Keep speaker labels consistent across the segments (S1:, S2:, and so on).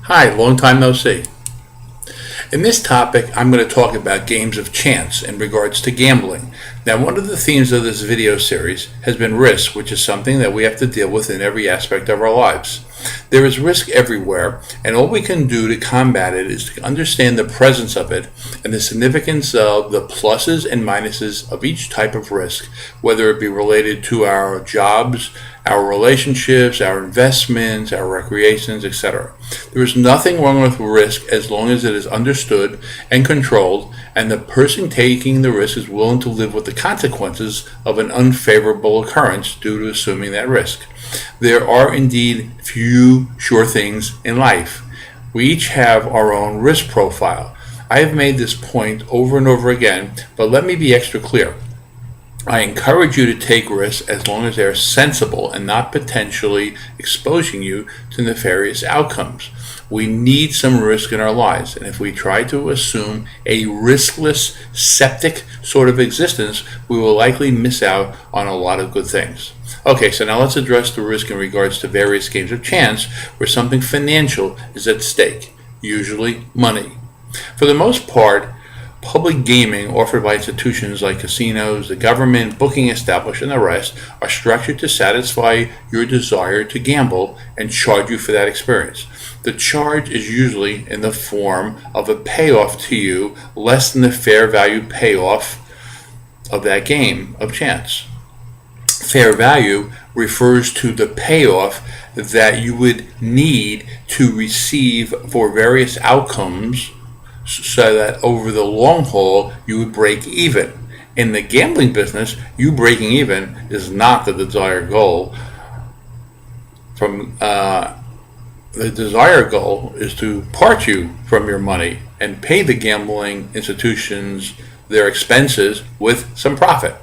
S1: Hi, long time no see. In this topic, I'm going to talk about games of chance in regards to gambling. Now, one of the themes of this video series has been risk, which is something that we have to deal with in every aspect of our lives. There is risk everywhere, and all we can do to combat it is to understand the presence of it and the significance of the pluses and minuses of each type of risk, whether it be related to our jobs, our relationships, our investments, our recreations, etc. There is nothing wrong with risk as long as it is understood and controlled, and the person taking the risk is willing to live with the consequences of an unfavorable occurrence due to assuming that risk. There are indeed few sure things in life. We each have our own risk profile. I have made this point over and over again, but let me be extra clear. I encourage you to take risks as long as they are sensible and not potentially exposing you to nefarious outcomes. We need some risk in our lives, and if we try to assume a riskless, septic sort of existence, we will likely miss out on a lot of good things. Okay, so now let's address the risk in regards to various games of chance where something financial is at stake, usually money. For the most part, public gaming offered by institutions like casinos, the government, booking establishments, and the rest are structured to satisfy your desire to gamble and charge you for that experience. The charge is usually in the form of a payoff to you less than the fair value payoff of that game of chance. Fair value refers to the payoff that you would need to receive for various outcomes so that over the long haul you would break even. In the gambling business, you breaking even is not the desired goal. The desired goal is to part you from your money and pay the gambling institutions their expenses with some profit.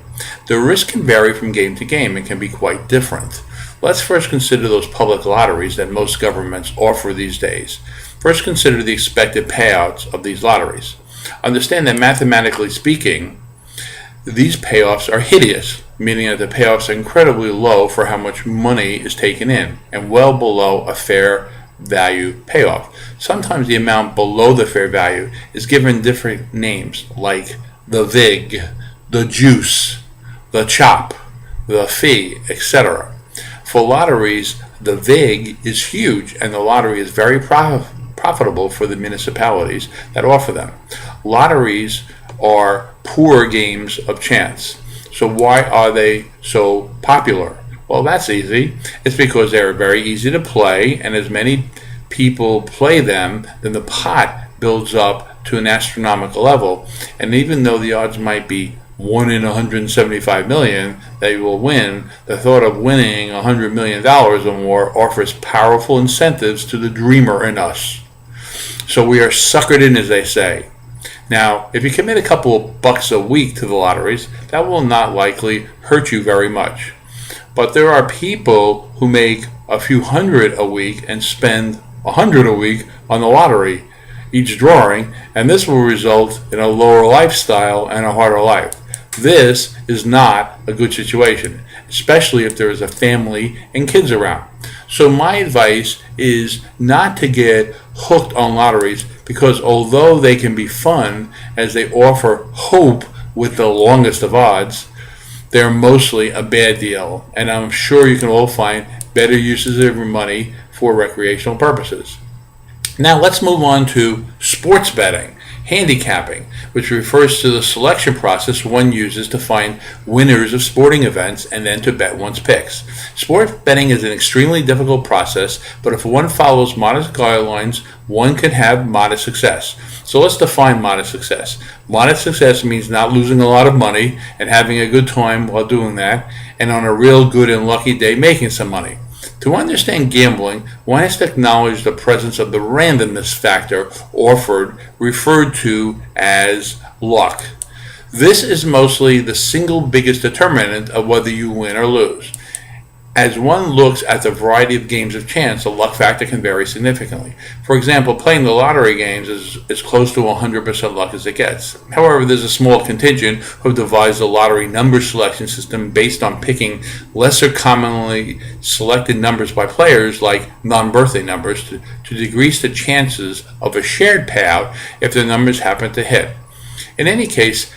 S1: The risk can vary from game to game and can be quite different. Let's first consider those public lotteries that most governments offer these days. First, consider the expected payouts of these lotteries. Understand that mathematically speaking, these payoffs are hideous, meaning that the payoffs are incredibly low for how much money is taken in, and well below a fair value payoff. Sometimes the amount below the fair value is given different names like the VIG, the juice, the chop, the fee, etc. For lotteries, the VIG is huge, and the lottery is very profitable for the municipalities that offer them. Lotteries are poor games of chance. So why are they so popular? Well, that's easy. It's because they're very easy to play, and as many people play them, then the pot builds up to an astronomical level. And even though the odds might be 1 in 175 million that you will win, the thought of winning $100 million or more offers powerful incentives to the dreamer in us. So we are suckered in, as they say. Now, if you commit a couple of bucks a week to the lotteries, that will not likely hurt you very much. But there are people who make a few hundred a week and spend $100 a week on the lottery, each drawing, and this will result in a lower lifestyle and a harder life. This is not a good situation, especially if there is a family and kids around. So my advice is not to get hooked on lotteries, because although they can be fun as they offer hope with the longest of odds, they're mostly a bad deal, and I'm sure you can all find better uses of your money for recreational purposes. Now let's move on to sports betting, handicapping, which refers to the selection process one uses to find winners of sporting events and then to bet one's picks. Sports betting is an extremely difficult process, but if one follows modest guidelines, one can have modest success. So let's define modest success. Modest success means not losing a lot of money and having a good time while doing that, and on a real good and lucky day making some money. To understand gambling, one has to acknowledge the presence of the randomness factor referred to as luck. This is mostly the single biggest determinant of whether you win or lose. As one looks at the variety of games of chance, the luck factor can vary significantly. For example, playing the lottery games is as close to 100% luck as it gets. However, there's a small contingent who have devised a lottery number selection system based on picking lesser commonly selected numbers by players, like non-birthday numbers, to decrease the chances of a shared payout if the numbers happen to hit. In any case,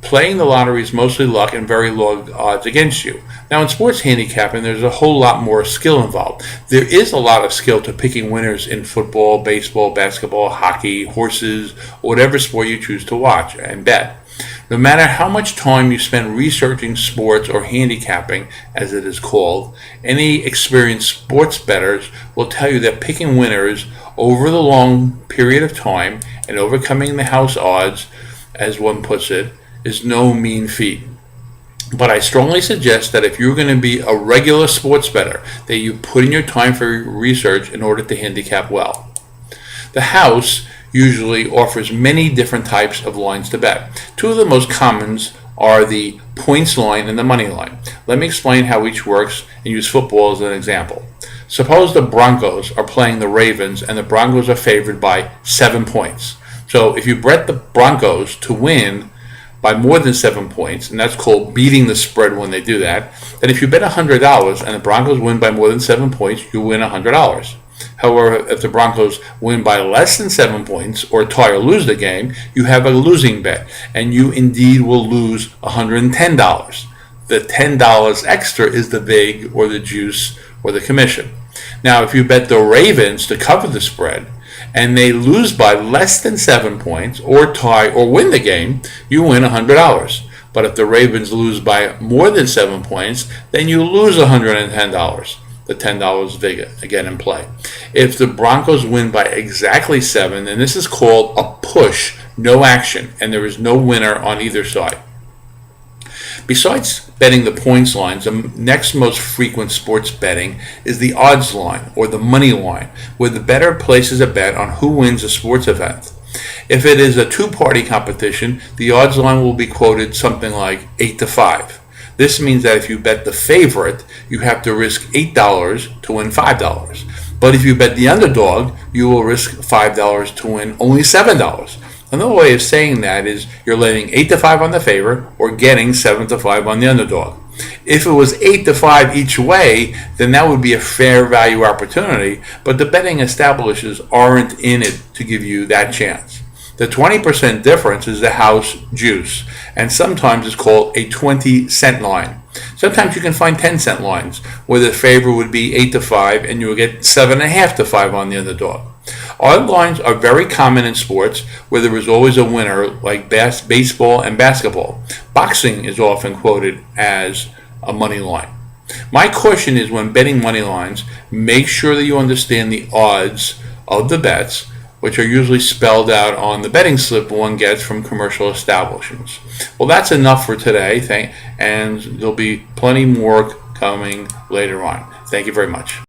S1: playing the lottery is mostly luck and very low odds against you. Now, in sports handicapping, there's a whole lot more skill involved. There is a lot of skill to picking winners in football, baseball, basketball, hockey, horses, whatever sport you choose to watch and bet. No matter how much time you spend researching sports or handicapping, as it is called, any experienced sports bettors will tell you that picking winners over the long period of time and overcoming the house odds, as one puts it, is no mean feat. But I strongly suggest that if you're going to be a regular sports bettor, that you put in your time for research in order to handicap well. The house usually offers many different types of lines to bet. Two of the most common are the points line and the money line. Let me explain how each works and use football as an example. Suppose the Broncos are playing the Ravens and the Broncos are favored by 7 points. So if you bet the Broncos to win by more than 7 points, and that's called beating the spread when they do that, then if you bet $100 and the Broncos win by more than 7 points, you win $100. However, if the Broncos win by less than 7 points or tie or lose the game, you have a losing bet, and you indeed will lose $110. The $10 extra is the vig or the juice or the commission. Now, if you bet the Ravens to cover the spread, and they lose by less than 7 points, or tie or win the game, you win $100. But if the Ravens lose by more than 7 points, then you lose $110. The $10 vig again in play. If the Broncos win by exactly 7, then this is called a push, no action, and there is no winner on either side. Besides betting the points lines, the next most frequent sports betting is the odds line or the money line, where the bettor places a bet on who wins a sports event. If it is a two-party competition, the odds line will be quoted something like 8-5. This means that if you bet the favorite, you have to risk $8 to win $5. But if you bet the underdog, you will risk $5 to win only $7. Another way of saying that is you're laying 8-5 on the favorite or getting 7-5 on the underdog. If it was 8-5 each way, then that would be a fair value opportunity, but the betting establishers aren't in it to give you that chance. The 20% difference is the house juice, and sometimes it's called a 20-cent line. Sometimes you can find 10-cent lines where the favorite would be 8-5 and you will get 7.5-5 on the underdog. Odd lines are very common in sports where there is always a winner, like baseball and basketball. Boxing is often quoted as a money line. My caution is when betting money lines, make sure that you understand the odds of the bets, which are usually spelled out on the betting slip one gets from commercial establishments. Well, that's enough for today, and there'll be plenty more coming later on. Thank you very much.